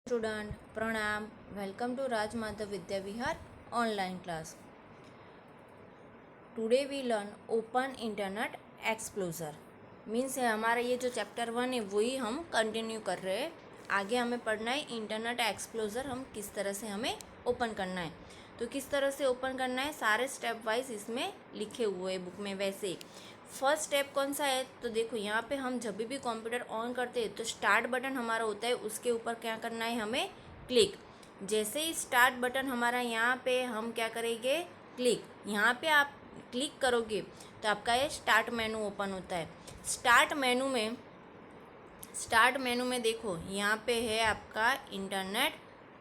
Student, Pranam, welcome to Raj Madhav Vidya Vihar online class. Today we learn Open Internet Explorer. Means है हमारा ये जो chapter 1 है वही हम कंटिन्यू कर रहे हैं. आगे हमें पढ़ना है इंटरनेट एक्सप्लोजर हम किस तरह से हमें ओपन करना है. तो किस तरह से ओपन करना है सारे स्टेप वाइज इसमें लिखे हुए हैं बुक में. वैसे फर्स्ट स्टेप कौन सा है तो देखो यहाँ पे हम जब भी कंप्यूटर ऑन करते हैं तो स्टार्ट बटन हमारा होता है, उसके ऊपर क्या करना है हमें क्लिक. जैसे ही स्टार्ट बटन हमारा यहाँ पे हम क्या करेंगे क्लिक. यहाँ पे आप क्लिक करोगे तो आपका ये स्टार्ट मेनू ओपन होता है. स्टार्ट मेनू में देखो यहाँ पे है आपका इंटरनेट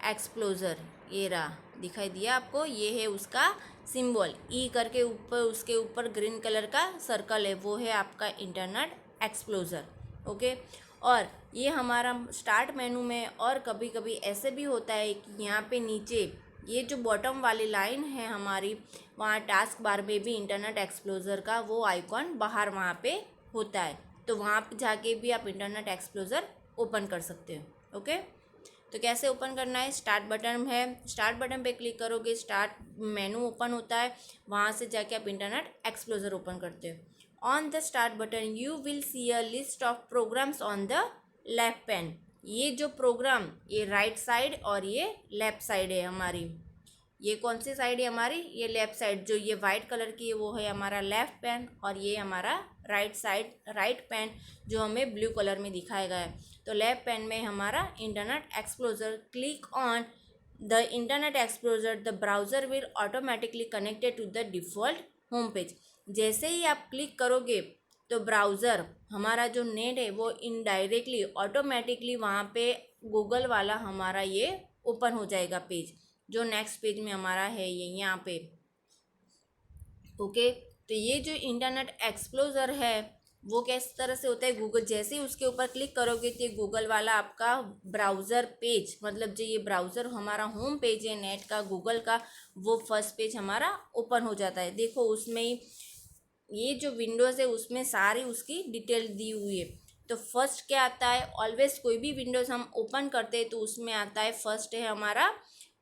एक्सप्लोजर. ये रहा, दिखाई दिया आपको. ये है उसका सिंबल ई करके ऊपर, उसके ऊपर ग्रीन कलर का सर्कल है, वो है आपका इंटरनेट एक्सप्लोजर. ओके. और ये हमारा स्टार्ट मेनू में. और कभी कभी ऐसे भी होता है कि यहाँ पे नीचे ये जो बॉटम वाली लाइन है हमारी, वहाँ टास्क बार में भी इंटरनेट एक्सप्लोजर का वो आइकॉन बाहर वहाँ पे होता है. तो वहाँ पे जाके भी आप इंटरनेट एक्सप्लोजर ओपन कर सकते हो. ओके. तो कैसे ओपन करना है, स्टार्ट बटन है, स्टार्ट बटन पे क्लिक करोगे, स्टार्ट मेनू ओपन होता है, वहाँ से जाके आप इंटरनेट एक्सप्लोजर ओपन करते हो. On the start button you will see a list of programs on the left pane. ये जो प्रोग्राम ये राइट साइड और ये लेफ्ट साइड है हमारी. ये कौन सी साइड है हमारी, ये लेफ्ट साइड. जो ये वाइट कलर की है वो है हमारा लेफ्ट पैन और ये हमारा राइट साइड, राइट पैन जो हमें ब्लू कलर में दिखाया गया है. तो लेफ्ट पैन में हमारा internet explorer. Click on the internet explorer, the browser will automatically connected to the default home page. जैसे ही आप क्लिक करोगे तो ब्राउज़र हमारा जो नेट है वो इनडायरेक्टली ऑटोमेटिकली वहाँ पे गूगल वाला हमारा ये ओपन हो जाएगा पेज, जो नेक्स्ट पेज में हमारा है ये यहाँ पे. ओके. तो ये जो इंटरनेट एक्सप्लोजर है वो किस तरह से होता है, गूगल जैसे ही उसके ऊपर क्लिक करोगे तो गूगल वाला आपका ब्राउज़र पेज, मतलब जो ये ब्राउज़र हमारा होम पेज है नेट का गूगल का, वो फर्स्ट पेज हमारा ओपन हो जाता है. देखो उसमें ही ये जो विंडोज़ है उसमें सारी उसकी डिटेल दी हुई है. तो फर्स्ट क्या आता है, ऑलवेज कोई भी विंडोज़ हम ओपन करते हैं तो उसमें आता है फर्स्ट है हमारा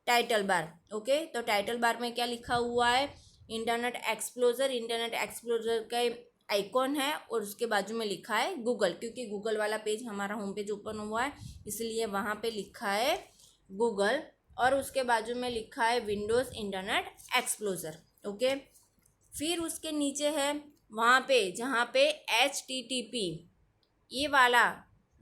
टाइटल बार. ओके. तो टाइटल बार में क्या लिखा हुआ है, इंटरनेट एक्सप्लोजर. इंटरनेट एक्सप्लोजर का आइकॉन है और उसके बाजू में लिखा है गूगल, क्योंकि गूगल वाला पेज हमारा होम पेज ओपन हुआ है इसलिए वहाँ पे लिखा है गूगल. और उसके बाजू में लिखा है विंडोज़ इंटरनेट एक्सप्लोजर. ओके. फिर उसके नीचे है वहाँ पे जहाँ पे HTTP ये वाला,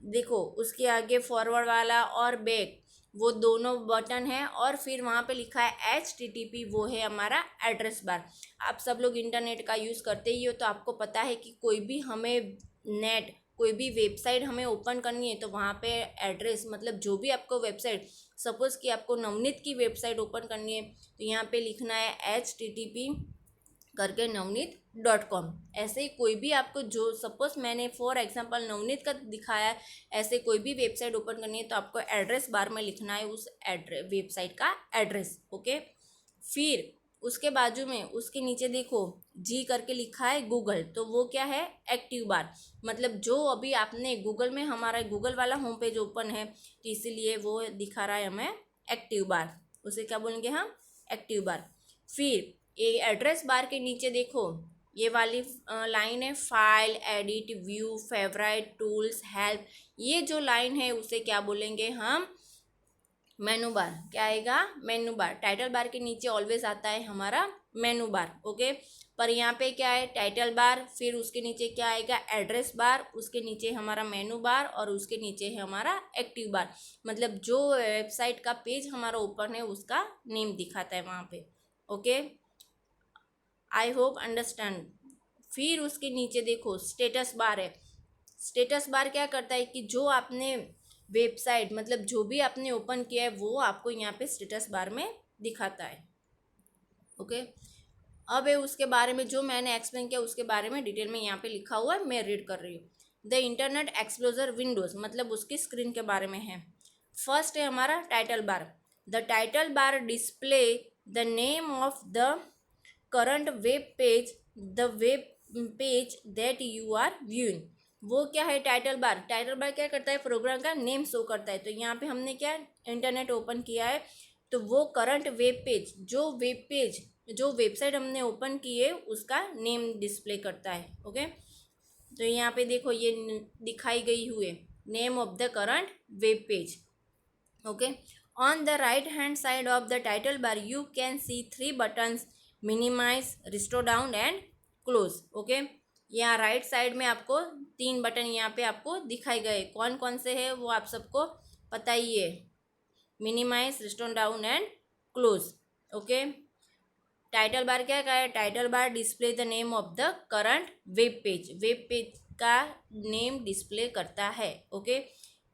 देखो उसके आगे फॉरवर्ड वाला और बैक वो दोनों बटन है. और फिर वहाँ पे लिखा है HTTP, वो है हमारा एड्रेस बार. आप सब लोग इंटरनेट का यूज़ करते ही हो तो आपको पता है कि कोई भी हमें नेट, कोई भी वेबसाइट हमें ओपन करनी है तो वहाँ पे एड्रेस, मतलब जो भी आपको वेबसाइट, सपोज़ कि आपको नवनीत की वेबसाइट ओपन करनी है तो यहाँ पे लिखना है HTTP करके navneet.com. ऐसे ही कोई भी आपको जो, सपोज मैंने फॉर एग्जांपल नवनीत का दिखाया है, ऐसे कोई भी वेबसाइट ओपन करनी है तो आपको एड्रेस बार में लिखना है उस वेबसाइट का एड्रेस. ओके. फिर उसके बाजू में उसके नीचे देखो जी करके लिखा है गूगल, तो वो क्या है एक्टिव बार. मतलब जो अभी आपने गूगल में, हमारा गूगल वाला होम पेज ओपन है तो इसीलिए वो दिखा रहा है हमें एक्टिव बार. उसे क्या बोलेंगे हम, एक्टिव बार. फिर ये एड्रेस बार के नीचे देखो ये वाली लाइन है file, edit, view, favourite, tools, help. ये जो लाइन है उसे क्या बोलेंगे हम, मेनू बार. क्या आएगा, मेनू बार. टाइटल बार के नीचे ऑलवेज आता है हमारा मेनू बार. ओके. पर यहाँ पे क्या है, टाइटल बार, फिर उसके नीचे क्या आएगा, एड्रेस बार, उसके नीचे हमारा मेनू बार और उसके नीचे है हमारा एक्टिव बार. मतलब जो वेबसाइट का पेज हमारा ओपन है उसका नेम दिखाता है वहाँ पे. ओके. I hope understand. फिर उसके नीचे देखो स्टेटस बार है. स्टेटस बार क्या करता है कि जो आपने वेबसाइट, मतलब जो भी आपने ओपन किया है वो आपको यहाँ पे स्टेटस बार में दिखाता है. ओके. अब है उसके बारे में जो मैंने एक्सप्लेन किया उसके बारे में डिटेल में यहाँ पे लिखा हुआ है, मैं रीड कर रही हूँ. द इंटरनेट एक्सप्लोजर विंडोज़, मतलब उसकी स्क्रीन के बारे में है. फर्स्ट है हमारा title bar. The title bar display the name of the current web page, the web page that you are viewing. वो क्या है, टाइटल बार। टाइटल बार क्या करता है, प्रोग्राम का नेम शो करता है। तो यहाँ पे हमने क्या इंटरनेट ओपन किया है, तो वो करंट वेब पेज, जो वेबसाइट हमने ओपन की है उसका नेम डिस्प्ले करता है। ओके, तो यहाँ पे देखो ये दिखाई गई हुई है, name of the current web page. Okay, on the right hand side of the title bar you can see 3 buttons, minimize, restore down and close. Okay, यहाँ राइट साइड में आपको 3 बटन यहाँ पे आपको दिखाई गए, कौन कौन से है वो आप सबको पता ही है, minimize, restore down and close. Okay, title bar क्या है, title bar display the name of the current web page का नेम डिस्प्ले करता है। Okay,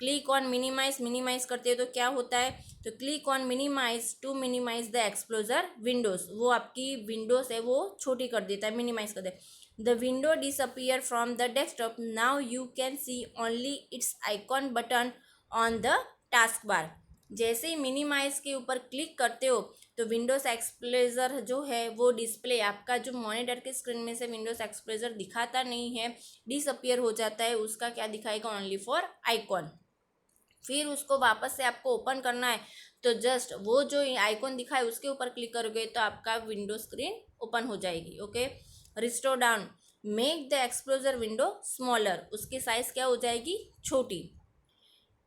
click on minimize, minimize करते हैं तो क्या होता है, तो click on minimize to minimize the explorer windows, वो आपकी विंडोज है वो छोटी कर देता है, मिनिमाइज कर देता है। The window disappear from the desktop, now you can C only it's icon button on the task bar. जैसे ही मिनिमाइज के ऊपर क्लिक करते हो तो विंडोज एक्सप्लोरर जो है वो डिस्प्ले आपका जो मॉनिटर के स्क्रीन में से विंडोज एक्सप्लोरर दिखाता नहीं है, डिसअपियर हो जाता है, उसका क्या दिखाएगा, ओनली फॉर आइकॉन। फिर उसको वापस से आपको ओपन करना है तो जस्ट वो जो आइकॉन दिखाए उसके ऊपर क्लिक करोगे तो आपका विंडो स्क्रीन ओपन हो जाएगी। Okay, restore down, make the explorer window smaller, उसकी साइज क्या हो जाएगी, छोटी।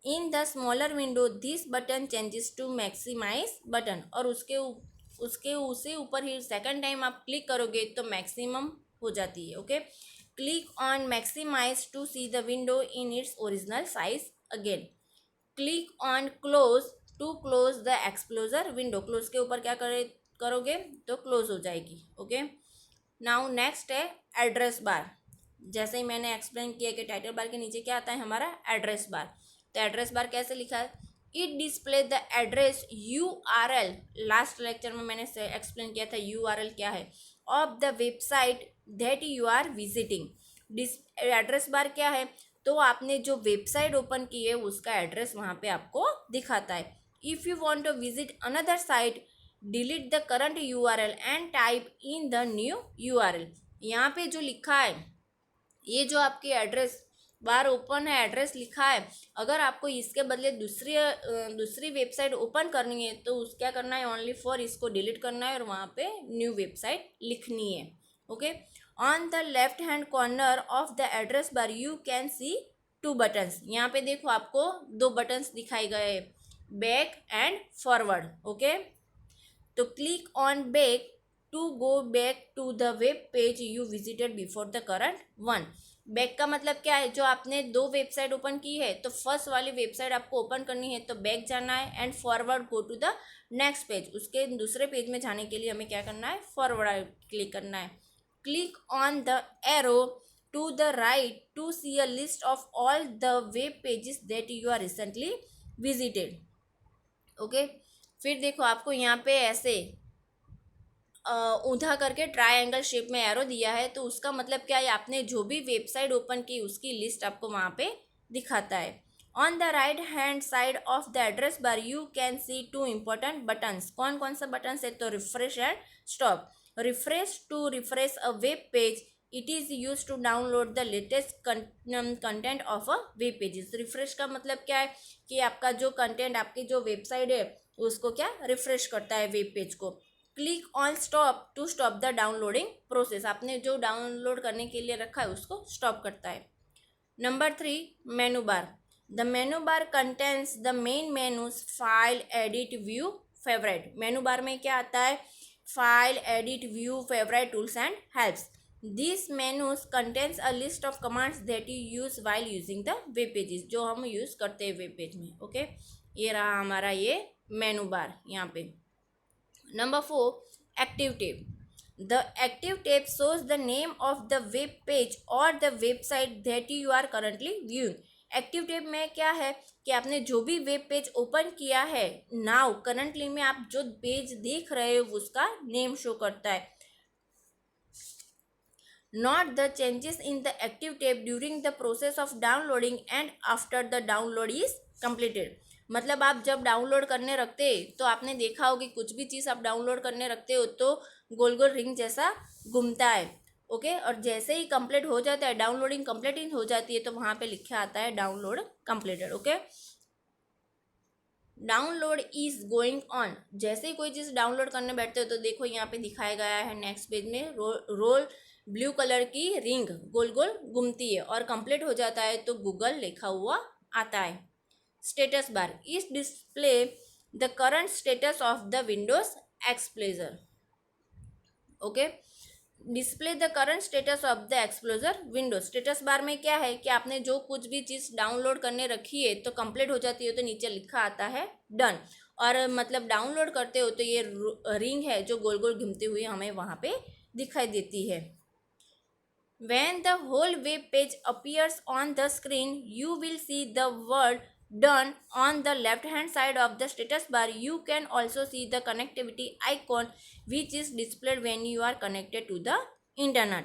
In the smaller window this button changes to maximize button, और उसे ऊपर ही सेकंड टाइम आप क्लिक करोगे तो मैक्सिमम हो जाती है। Okay, click on maximize to see the window in its original size again. Click on close to close the explorer window, close के ऊपर क्या करोगे तो क्लोज हो जाएगी। ओके, नाउ नेक्स्ट है एड्रेस बार। जैसे ही मैंने एक्सप्लेन किया कि टाइटल बार के नीचे क्या आता है, हमारा एड्रेस बार। तो एड्रेस बार कैसे लिखा है, it display the address URL, last lecture में मैंने एक्सप्लेन किया था URL क्या है, of the website that you are visiting. Address bar क्या है, तो आपने जो वेबसाइट ओपन की है उसका एड्रेस वहाँ पे आपको दिखाता है। If you want to visit another site, delete the current URL and type in the new URL। यहाँ पे जो लिखा है, ये जो आपकी एड्रेस बार ओपन है, एड्रेस लिखा है, अगर आपको इसके बदले दूसरी वेबसाइट ओपन करनी है तो क्या करना है, ओनली फॉर इसको डिलीट करना है और वहाँ पे न्यू वेबसाइट लिखनी है। Okay, on the left hand corner of the address bar you can see 2 buttons, यहाँ पे देखो आपको 2 बटन्स दिखाई गए, बैक एंड फॉरवर्ड। ओके, तो click on back to go back to the web page you visited before the current one. Back का मतलब क्या है, जो आपने 2 वेबसाइट ओपन की है तो फर्स्ट वाली वेबसाइट आपको ओपन करनी है तो बैक जाना है, and forward go to the next page, उसके दूसरे पेज में जाने के लिए हमें क्या करना है, फॉरवर्ड क्लिक करना है। Click on the arrow to the right to see a list of all the web pages that you are recently visited. Okay, फिर देखो आपको यहाँ पे ऐसे ऊंधा करके ट्रायंगल शेप में एरो दिया है, तो उसका मतलब क्या है, आपने जो भी वेबसाइट ओपन की उसकी लिस्ट आपको वहाँ पे दिखाता है। On the right hand side of the address bar you can see 2 important buttons, कौन कौन सा बटन्स है, तो refresh and stop. Refresh to refresh a web page, it is use to download the latest content of a web pages. Refresh का मतलब क्या है कि आपका जो कंटेंट, आपकी जो वेबसाइट है उसको क्या रिफ्रेश करता है वेब पेज को। Click on stop to stop the downloading process, आपने जो डाउनलोड करने के लिए रखा है उसको स्टॉप करता है। Number 3, menu bar. The menu bar contents the main menus, file, edit, view, favourite. मेनू बार में क्या आता है, file, edit, view, favourite, tools and helps. This menus contents a list of commands that you use while using the web pages, जो हम use करते हैं web page में। Okay, ये रहा हमारा ये मेनू बार यहाँ पे। Number 4, active tab. The active tab shows the name of the web page or the website that you are currently viewing. Active tab में क्या है कि आपने जो भी वेब पेज ओपन किया है, नाउ करंटली में आप जो पेज देख रहे हो उसका नेम शो करता है। Not the changes in the active tab during the process of downloading and after the download is completed. मतलब आप जब डाउनलोड करने रखते तो आपने देखा होगा कुछ भी चीज़ आप डाउनलोड करने रखते हो तो गोल गोल रिंग जैसा घूमता है। ओके। और जैसे ही कंप्लीट हो जाता है, डाउनलोडिंग कंप्लीट हो जाती है, तो वहाँ पे लिखा आता है download completed. Okay, download is going on. जैसे ही कोई चीज़ डाउनलोड करने बैठते हो तो देखो यहाँ पे दिखाया गया है नेक्स्ट पेज में रोल ब्लू कलर की रिंग गोल गोल घूमती है और कंप्लीट हो जाता है तो गूगल लिखा हुआ आता है। Status bar is display the current status of the Windows explorer. Okay, display the current status of the explorer window. Status bar में क्या है कि आपने जो कुछ भी चीज़ डाउनलोड करने रखी है तो कंप्लीट हो जाती है तो नीचे लिखा आता है डन। और मतलब डाउनलोड करते हो तो ये रिंग है जो गोल गोल घूमती हुई हमें वहाँ पे दिखाई देती है। When the whole web page appears on the screen, you will see the word done on the left hand side of the status bar. You can also see the connectivity icon which is displayed when you are connected to the internet.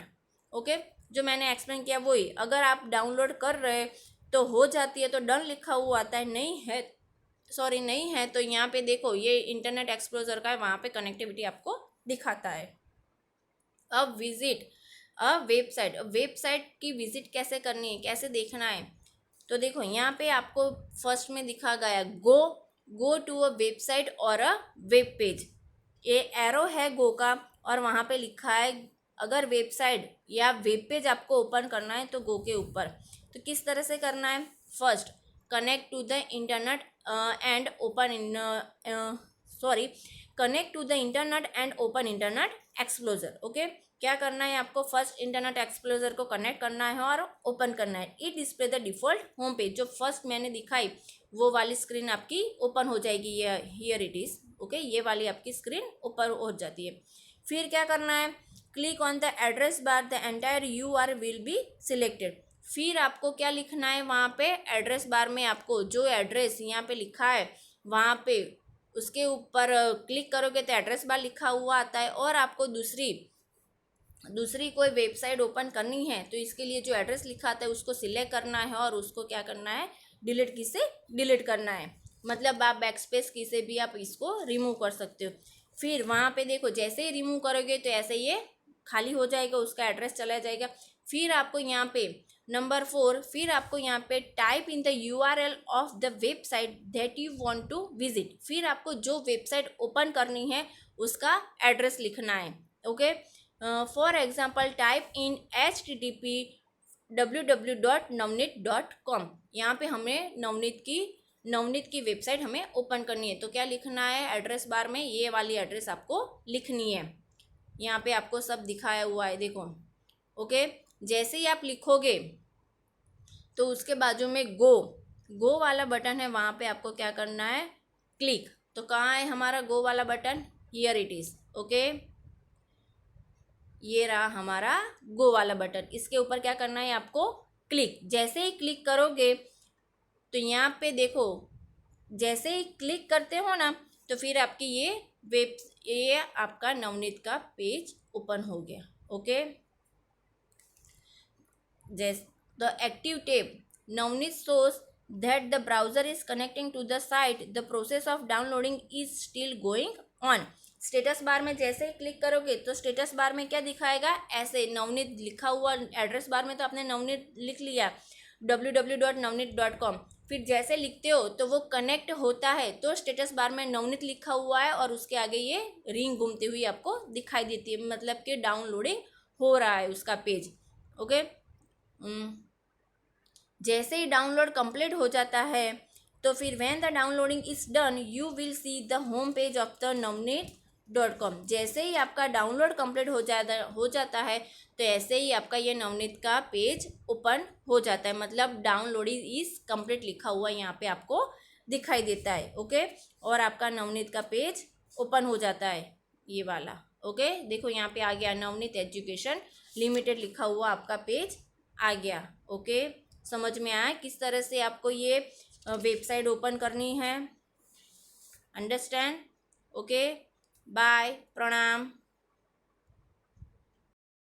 Okay, जो मैंने explain किया वही, अगर आप download कर रहे तो हो जाती है तो डन लिखा हुआ आता है, नहीं है तो यहाँ पे देखो ये इंटरनेट एक्सप्लोरर का है, वहाँ पे कनेक्टिविटी आपको दिखाता है। अब विजिट वेबसाइट की विजिट कैसे करनी है, कैसे देखना है, तो देखो यहाँ पे आपको फर्स्ट में दिखा गया गो टू अ वेबसाइट और अ वेब पेज। ये एरो है गो का और वहाँ पे लिखा है अगर वेबसाइट या वेब पेज आपको ओपन करना है तो गो के ऊपर। तो किस तरह से करना है, first connect to the internet and open internet explorer. Okay, क्या करना है आपको, फर्स्ट इंटरनेट एक्सप्लोरर को कनेक्ट करना है और ओपन करना है। It display the default home page, जो फर्स्ट मैंने दिखाई वो वाली स्क्रीन आपकी ओपन हो जाएगी। ये हियर इट इज़। ओके, ये वाली आपकी स्क्रीन ओपन हो जाती है। फिर क्या करना है, click on the address bar, the entire URL will be selected. फिर आपको क्या लिखना है, वहाँ पे एड्रेस बार में आपको जो एड्रेस यहाँ पे लिखा है वहाँ पे उसके ऊपर क्लिक करोगे तो एड्रेस बार लिखा हुआ आता है। और आपको दूसरी कोई वेबसाइट ओपन करनी है तो इसके लिए जो एड्रेस लिखा आता है उसको सिलेक्ट करना है और उसको क्या करना है, डिलीट की से डिलीट करना है। मतलब आप बैकस्पेस की से भी आप इसको रिमूव कर सकते हो। फिर वहाँ पे देखो जैसे ही रिमूव करोगे तो ऐसे ये खाली हो जाएगा, उसका एड्रेस चला जाएगा। फिर आपको यहाँ पे नंबर 4, फिर आपको यहाँ पे type in the URL of the website that you want to visit. फिर आपको जो वेबसाइट ओपन करनी है उसका एड्रेस लिखना है। Okay, for example type in http www.navneet.com। यहाँ पे हमें नवनीत की वेबसाइट हमें ओपन करनी है तो क्या लिखना है, एड्रेस बार में ये वाली एड्रेस आपको लिखनी है। यहाँ पे आपको सब दिखाया हुआ है देखो। ओके, जैसे ही आप लिखोगे तो उसके बाजू में गो वाला बटन है, वहाँ पे आपको क्या करना है, क्लिक। तो कहाँ है हमारा गो वाला button, here it is. Okay, ये रहा हमारा गो वाला बटन। इसके ऊपर क्या करना है आपको, क्लिक। जैसे ही क्लिक करोगे तो यहाँ पे देखो जैसे ही क्लिक करते हो ना तो फिर आपकी ये आपका नवनीत का पेज ओपन हो गया। ओके, जैसे the active tab Navneet shows that the browser is connecting to the site, the process of downloading is still going on। Status bar में जैसे ही क्लिक करोगे तो स्टेटस बार में क्या दिखाएगा, ऐसे नवनीत लिखा हुआ। एड्रेस बार में तो आपने नवनीत लिख लिया www.navneet.com। फिर जैसे लिखते हो तो वो कनेक्ट होता है तो स्टेटस बार में नवनीत लिखा हुआ है और उसके आगे ये रिंग घूमती हुई आपको दिखाई देती है, मतलब कि डाउनलोडिंग हो रहा है उसका पेज। ओके, जैसे ही डाउनलोड कंप्लीट हो जाता है तो फिर when the downloading is done you will see the home page of the navneet.com। जैसे ही आपका डाउनलोड कंप्लीट हो जाता है तो ऐसे ही आपका ये नवनीत का पेज ओपन हो जाता है, मतलब डाउनलोडिंग इज कंप्लीट लिखा हुआ यहाँ पे आपको दिखाई देता है। ओके, और आपका नवनीत का पेज ओपन हो जाता है ये वाला। ओके, देखो यहाँ पे आ गया नवनीत एजुकेशन लिमिटेड लिखा हुआ आपका पेज आ गया। ओके, समझ में आया किस तरह से आपको ये वेबसाइट ओपन करनी है, अंडरस्टैंड। ओके, बाय, प्रणाम।